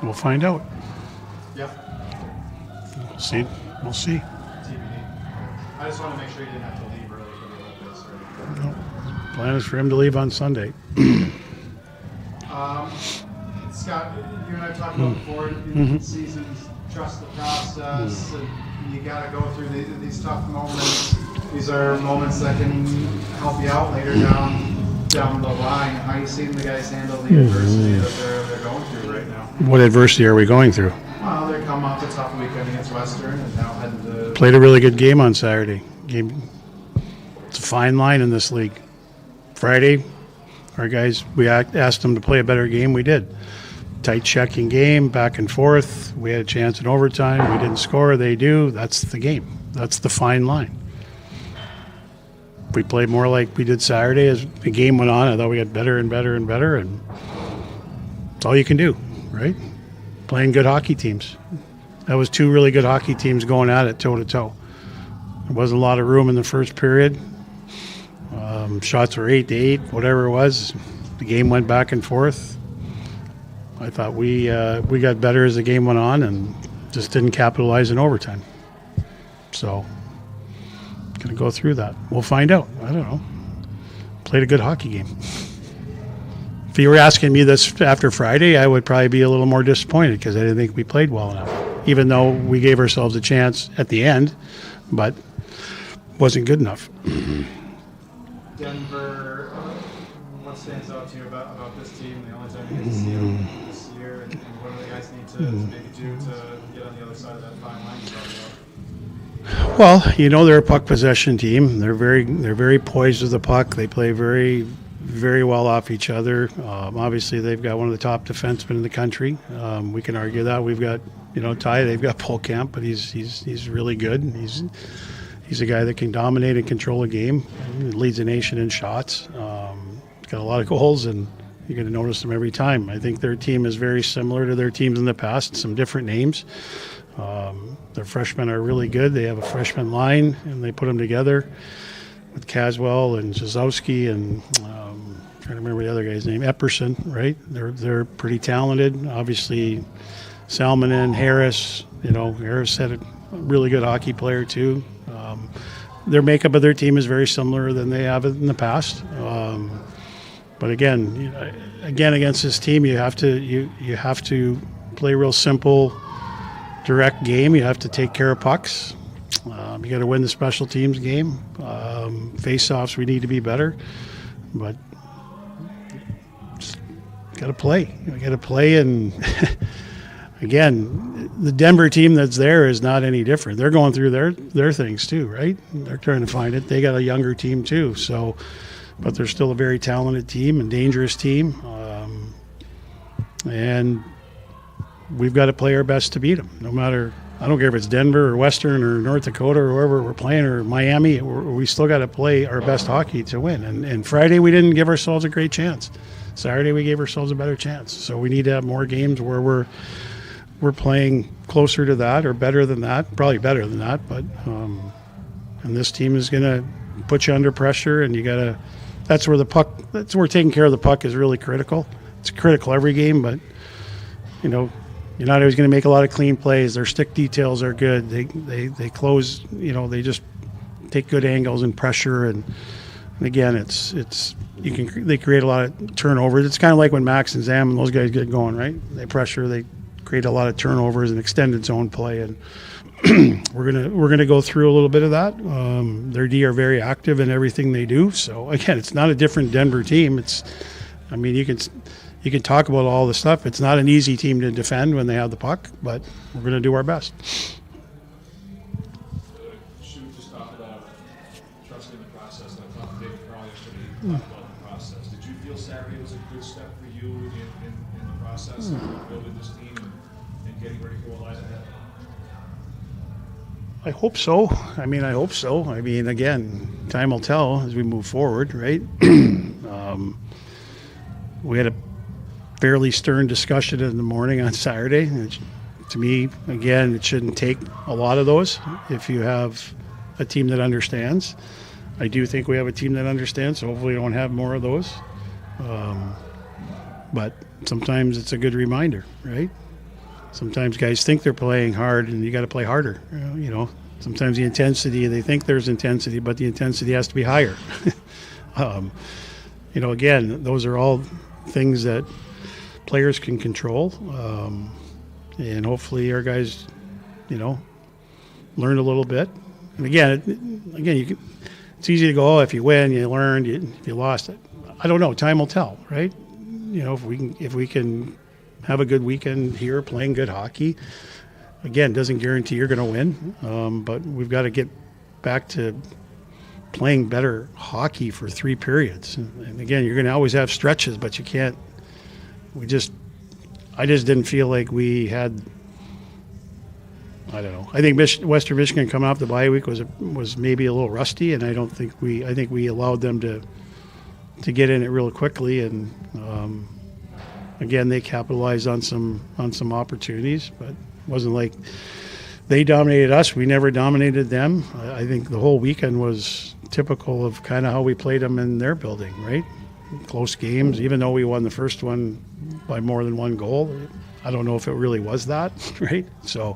We'll find out. Yeah. See. We'll see. TBD. I just want to make sure you didn't have to leave early for the Olympics or anything. No. Plan is for him to leave on Sunday. Scott, you and I talked about before in seasons, trust the process, and you got to go through these tough moments. These are moments that can help you out later down the line. How are you seeing the guys handle the adversity that they're going through right now? What adversity are we going through? Well, they come off a tough weekend against Western and now heading to... Played a really good game on Saturday. It's a fine line in this league. Friday, our guys, we asked them to play a better game. We did. Tight checking game, back and forth. We had a chance in overtime. We didn't score. They do. That's the game. That's the fine line. If we played more like we did Saturday as the game went on, I thought we got better and better and better, and that's all you can do, right? Playing good hockey teams. That was two really good hockey teams going at it toe-to-toe. There wasn't a lot of room in the first period. Shots were 8-8, whatever it was. The game went back and forth. I thought we got better as the game went on and just didn't capitalize in overtime. So, going to go through that. We'll find out. I don't know. Played a good hockey game. If you were asking me this after Friday, I would probably be a little more disappointed because I didn't think we played well enough, even though we gave ourselves a chance at the end, but wasn't good enough. Denver, what stands out to you about this team? The only time you get to see them this year, and what do the guys need to maybe do to get on the other side of that fine line you talked about? Well, they're a puck possession team. They're very poised with the puck. They play very, very well off each other. Obviously, they've got one of the top defensemen in the country. We can argue that. We've got, Ty. They've got Polkamp, but he's really good. He's a guy that can dominate and control a game. He leads the nation in shots. He's got a lot of goals, and you're going to notice them every time. I think their team is very similar to their teams in the past, some different names. Their freshmen are really good. They have a freshman line, and they put them together with Caswell and Zazowski and trying to remember the other guy's name, Epperson, right? They're pretty talented. Obviously, Salmonen, Harris. Harris had a really good hockey player too. Their makeup of their team is very similar than they have in the past. But again against this team, you have to play real simple, direct game. You have to take care of pucks. You got to win the special teams game. Face-offs, we need to be better, but got to play. We got to play, and again, the Denver team that's there is not any different. They're going through their things too, right? They're trying to find it. They got a younger team too, but they're still a very talented team and dangerous team, and we've got to play our best to beat them. No matter, I don't care if it's Denver or Western or North Dakota or whoever we're playing, or Miami, we still got to play our best hockey to win. And Friday we didn't give ourselves a great chance. Saturday we gave ourselves a better chance. So we need to have more games where we're playing closer to that or better than that, probably better than that. But and this team is going to put you under pressure, and you got to. That's where taking care of the puck is really critical. It's critical every game, but you're not always going to make a lot of clean plays. Their stick details are good. They close. They just take good angles and pressure, and again, they create a lot of turnovers. It's kind of like when Max and Zam and those guys get going, right? They pressure. They create a lot of turnovers and extended zone play, and we're gonna go through a little bit of that. Their D are very active in everything they do. So again, it's not a different Denver team. You can talk about all the stuff. It's not an easy team to defend when they have the puck, but we're gonna do our best. Shoot just talked about trusting the process. I talked to David Crowley yesterday about the process. Did you feel Saturday was a good step for you in the process of building this team and getting ready for what lies ahead? I hope so. I hope so. Again, time will tell as we move forward, right? We had a fairly stern discussion in the morning on Saturday. And to me, again, it shouldn't take a lot of those if you have a team that understands. I do think we have a team that understands, so hopefully we don't have more of those. But sometimes it's a good reminder, right? Sometimes guys think they're playing hard, and you got to play harder. You know, sometimes the intensity, they think there's intensity, but the intensity has to be higher. You know, again, those are all things that players can control, and hopefully our guys, you know, learn a little bit. And again, it's easy to go, oh, if you win, you learned. If you lost it, I don't know. Time will tell, right? You know, if we can have a good weekend here playing good hockey, again, doesn't guarantee you're going to win, but we've got to get back to playing better hockey for 3 periods. And again, you're going to always have stretches, but you can't. I just didn't feel like we had. I don't know. I think Western Michigan coming off the bye week was maybe a little rusty, and I think we allowed them to get in it real quickly, and again they capitalized on some opportunities, but it wasn't like they dominated us. We never dominated them. I think the whole weekend was typical of kind of how we played them in their building, right? Close games, even though we won the first one by more than 1 goal. I don't know if it really was that, right? So.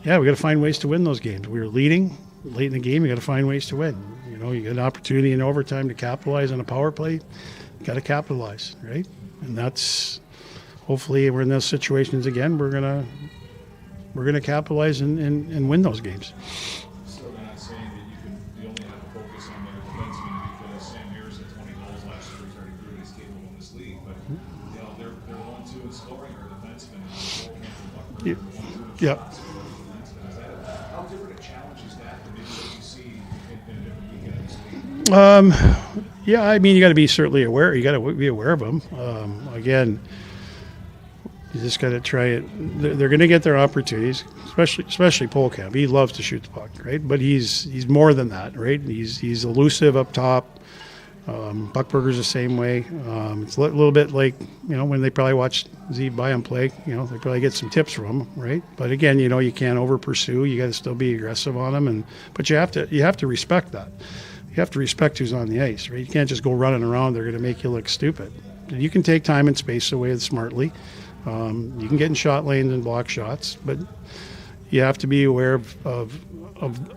Yeah, we got to find ways to win those games. We were leading late in the game. You got to find ways to win. You know, you got an opportunity in overtime to capitalize on a power play. You got to capitalize, right? And that's hopefully we're in those situations again. We're gonna capitalize and win those games. So they're not saying that you only have to focus on their defensemen because Sam Harris had 20 goals last year. He's already proven he's capable in this league, but you know they're 1-2 in scoring or defensemen. Yeah. Yeah. How different a challenge is that than maybe what you see in a different weekend of this league? Yeah, I mean, you got to be certainly aware. You got to be aware of them. Again, you just got to try it. They're going to get their opportunities, especially Polkamp. He loves to shoot the puck, right? But he's more than that, right? He's elusive up top. Buckberger's the same way. It's a little bit like, you know, when they probably watch Z Byam play, you know, they probably get some tips from him, right? But again, you know, you can't over pursue. You got to still be aggressive on him, but you have to respect that. You have to respect who's on the ice, right? You can't just go running around. They're going to make you look stupid. You can take time and space away smartly. You can get in shot lanes and block shots, but you have to be aware of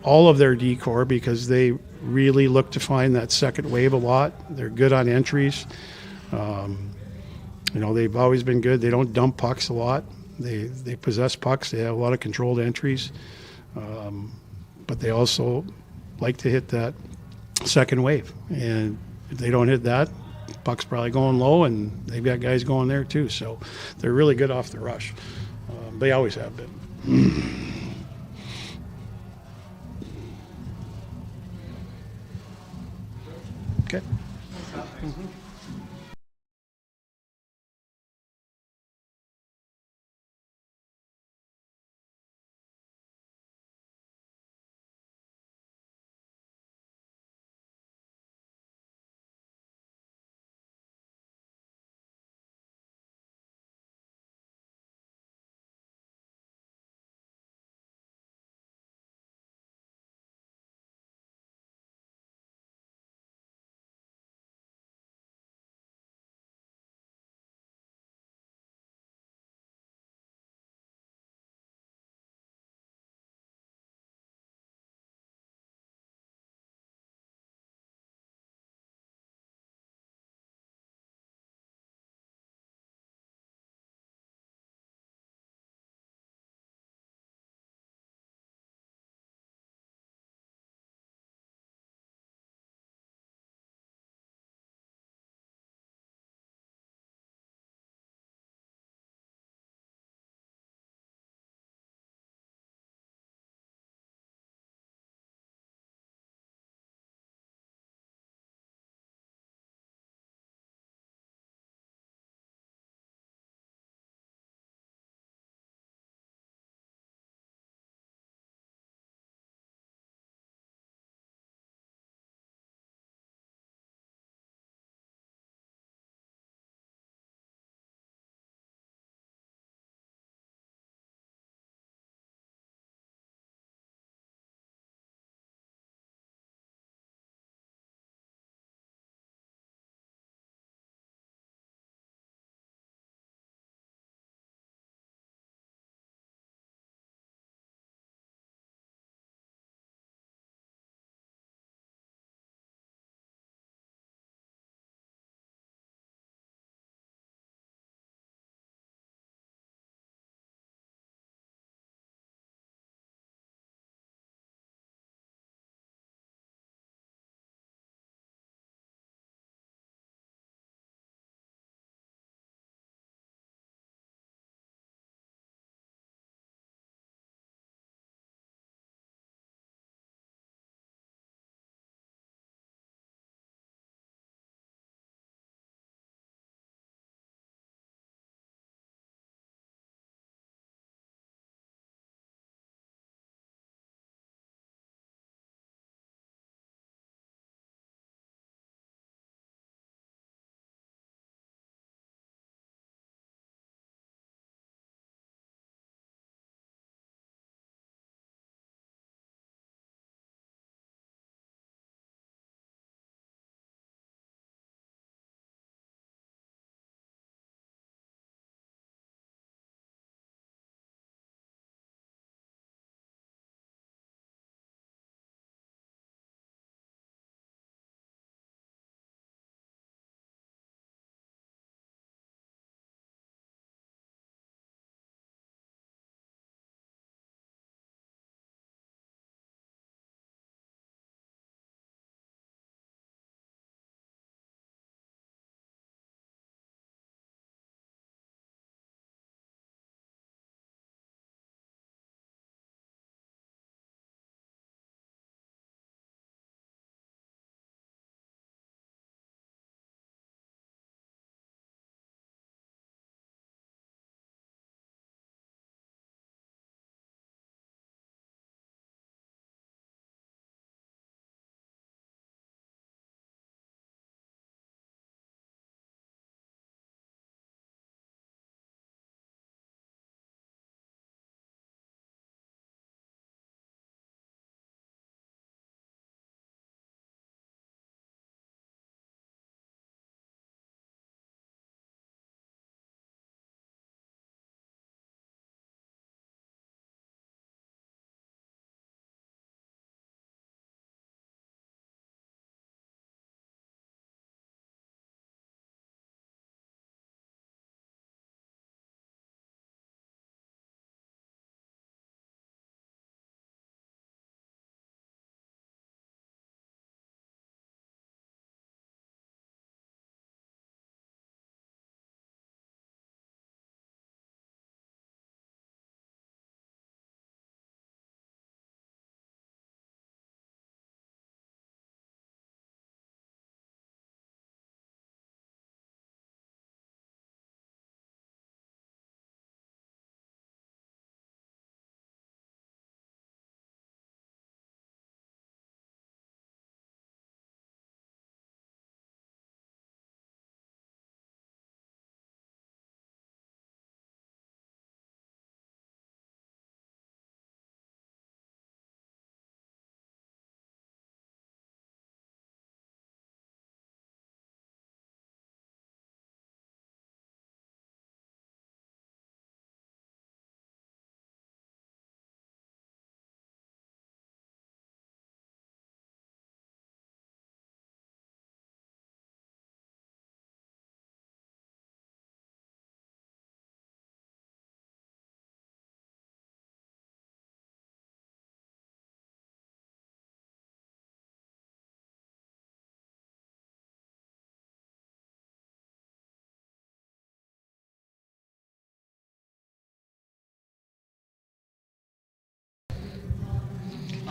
all of their decor because they really look to find that second wave a lot. They're good on entries. You know, they've always been good. They don't dump pucks a lot. They possess pucks. They have a lot of controlled entries. But they also like to hit that second wave. And if they don't hit that, puck's probably going low, and they've got guys going there too. So they're really good off the rush. They always have been. Okay.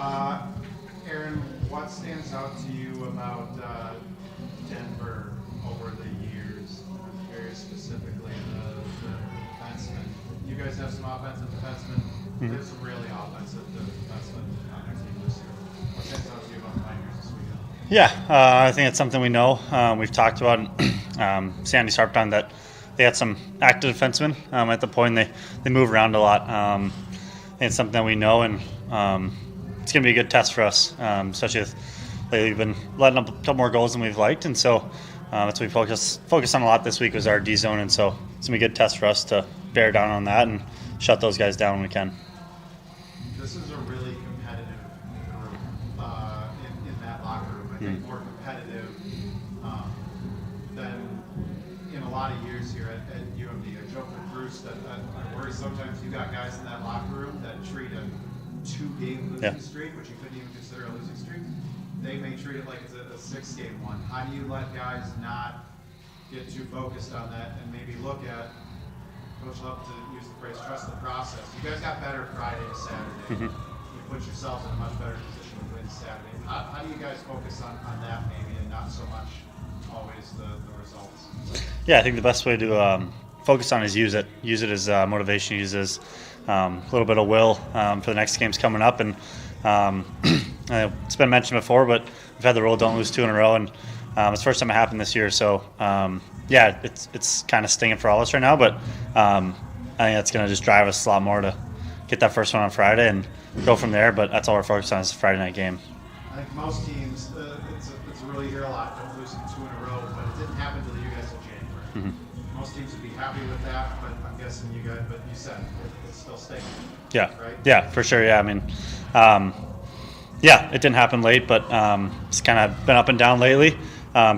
Aaron, what stands out to you about Denver over the years, very specifically the defensemen? You guys have some offensive defensemen. There's some really offensive defensemen on their team this year. What stands out to you about the Pioneers this weekend? Yeah, I think it's something we know. We've talked about it. Sandy's harped on that they had some active defensemen at the point. They move around a lot. I think it's something that we know, and it's going to be a good test for us, especially with lately we've been letting up a couple more goals than we've liked, and so that's what we focused on a lot this week was our D zone, and so it's going to be a good test for us to bear down on that and shut those guys down when we can. This is a really competitive group in that locker room. I think more competitive than in a lot of years here at UMD. I joke with Bruce that I worry sometimes you got guys in that locker room that treat a 2-game losing streak, which you couldn't even consider a losing streak. They may treat it like it's a 6-game one. How do you let guys not get too focused on that and maybe look at, Coach love to use the phrase, trust the process. You guys got better Friday to Saturday. You put yourselves in a much better position to win Saturday. How do you guys focus on that maybe and not so much always the results? Yeah, I think the best way to focus on is use it. Use it as motivation. Use it as a little bit of will for the next games coming up. And it's been mentioned before, but we've had the rule don't lose 2 in a row, and it's the first time it happened this year. So yeah, it's kind of stinging for all of us right now, but I think that's going to just drive us a lot more to get that first one on Friday and go from there. But that's all we're focused on is the Friday night game. I think most teams, it's a rule you hear a lot, don't lose 2 in a row, but it didn't happen to you guys in January. Most teams would be happy with that, but I'm guessing you guys, but you said it's still stinking. Yeah, right? Yeah, for sure. Yeah, I mean, yeah, it didn't happen late, but it's kind of been up and down lately.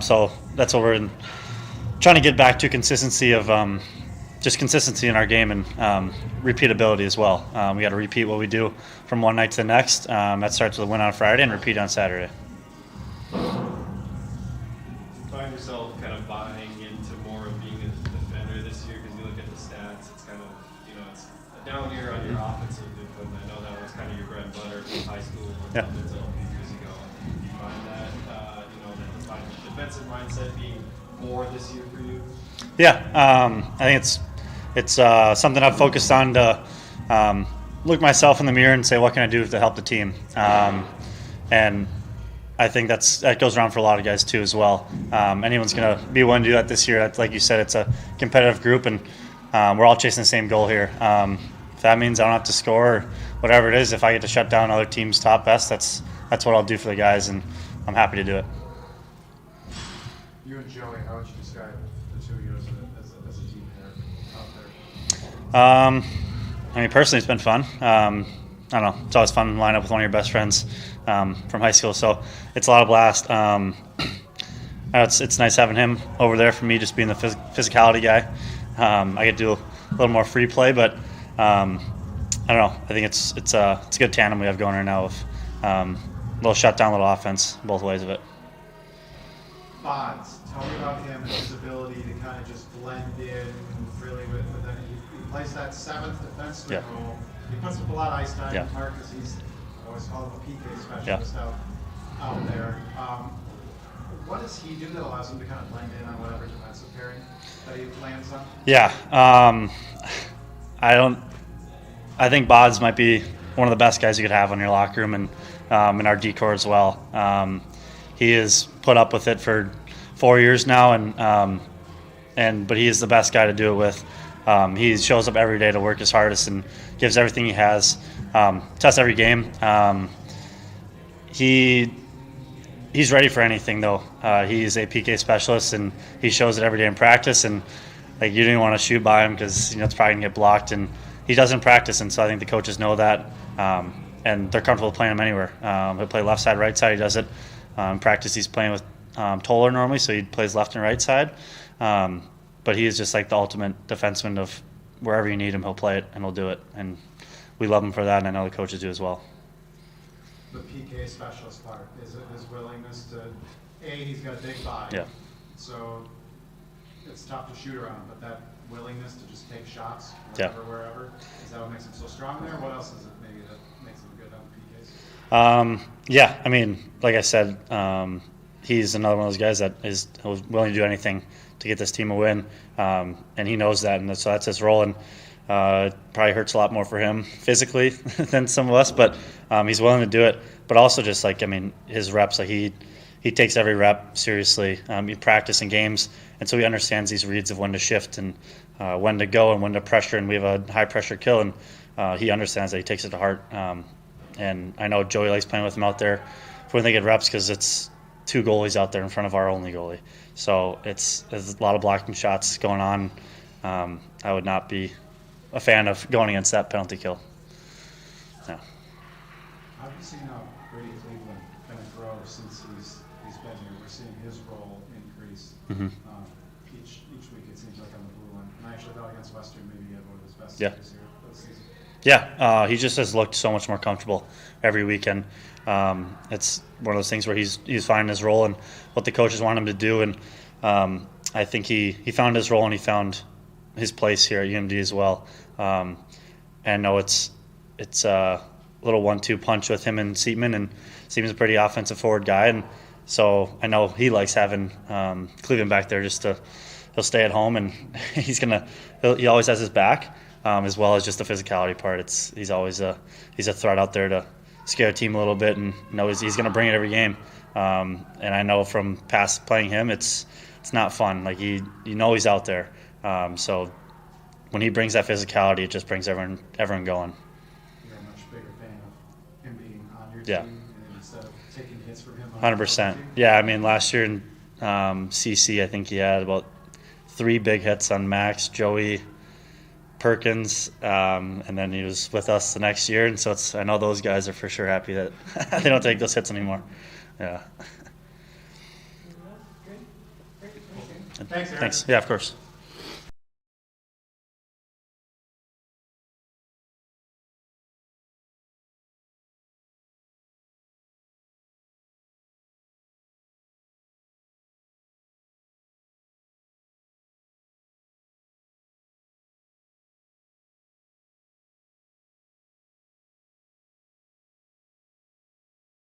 So that's what we're trying to get back to, consistency of just consistency in our game and repeatability as well. We got to repeat what we do from one night to the next. That starts with a win on Friday and repeat on Saturday. Find yourself kind of buying into more of being a defender this year because you look at the stats, it's kind of, it's a down year on your offensive input, and I know that was kind of your bread and butter from high school until a few years ago. Do you find that, that defensive mindset being more this year for you? Yeah, I think it's something I've focused on to look myself in the mirror and say, what can I do to help the team? And I think that goes around for a lot of guys too as well. Anyone's going to be willing to do that this year. Like you said, it's a competitive group, and we're all chasing the same goal here. If that means I don't have to score or whatever it is, if I get to shut down other teams' top best, that's what I'll do for the guys, and I'm happy to do it. You and Joey, how would you describe the two of you as a team there, out there? I mean, personally, it's been fun. I don't know. It's always fun to line up with one of your best friends from high school, so it's a lot of blast. It's nice having him over there for me, just being the physicality guy. I get to do a little more free play, but I don't know. I think it's a good tandem we have going right now with a little shutdown, little offense, both ways of it. Bonds, tell me about him and his ability to kind of just blend in really with that. He plays that 7th defenseman role. He puts up a lot of ice time in part because he's, I always call him a PK specialist out there. What does he do that allows him to kind of blend in on whatever defensive pairing that he lands on? Yeah, I think Bods might be one of the best guys you could have on your locker room and in our decor as well. He has put up with it for 4 years now, but he is the best guy to do it with. He shows up every day to work his hardest and gives everything he has. Tests every game. He's ready for anything, though. He's a PK specialist, and he shows it every day in practice. And like, you didn't want to shoot by him because it's probably gonna get blocked. And he doesn't practice, and so I think the coaches know that, and they're comfortable playing him anywhere. He'll play left side, right side. He does it. In practice, he's playing with Toller normally, so he plays left and right side. But he is just like the ultimate defenseman of wherever you need him, he'll play it and he'll do it. And we love him for that, and I know the coaches do as well. The PK specialist part is his willingness to, he's got a big body. Yeah. So it's tough to shoot around, but that willingness to just take shots wherever, is that what makes him so strong there? What else is it maybe that makes him good on PKs? Yeah, I mean, like I said, he's another one of those guys that is willing to do anything to get this team a win, and he knows that, and so that's his role. And it probably hurts a lot more for him physically than some of us, but he's willing to do it. But also, just like, I mean, his reps, like he takes every rep seriously. He practice in games, and so he understands these reads of when to shift and when to go and when to pressure. And we have a high pressure kill, and he understands that. He takes it to heart. And I know Joey likes playing with him out there for when they get reps, because it's 2 goalies out there in front of our only goalie. So there's a lot of blocking shots going on. I would not be a fan of going against that penalty kill. No. How have you seen how Brady Cleveland kind of grow since he's been here? We're seeing his role increase. Each week it seems like on the blue line. And I actually thought against Western maybe he had one of his best Yeah. days here this season. Yeah, he just has looked so much more comfortable every weekend. It's one of those things where he's finding his role and what the coaches want him to do, and I think he found his role and he found his place here at UMD as well. And I know it's a little 1-2 punch with him and Seatman, and Seatman's a pretty offensive forward guy, and so I know he likes having Cleveland back there. He'll stay at home, and he always has his back. As well as just the physicality part. He's always he's a threat out there to scare a team a little bit, and knows he's going to bring it every game. And I know from past playing him, it's not fun. Like he's out there. So when he brings that physicality, it just brings everyone going. You're a much bigger fan of him being on your Yeah. team instead of taking hits from him. 100%. Yeah, I mean, last year in CC, I think he had about 3 big hits on Max, Joey, Perkins, and then he was with us the next year, and so I know those guys are for sure happy that they don't take those hits anymore. Yeah. Thanks, Aaron. Thanks. Yeah, of course.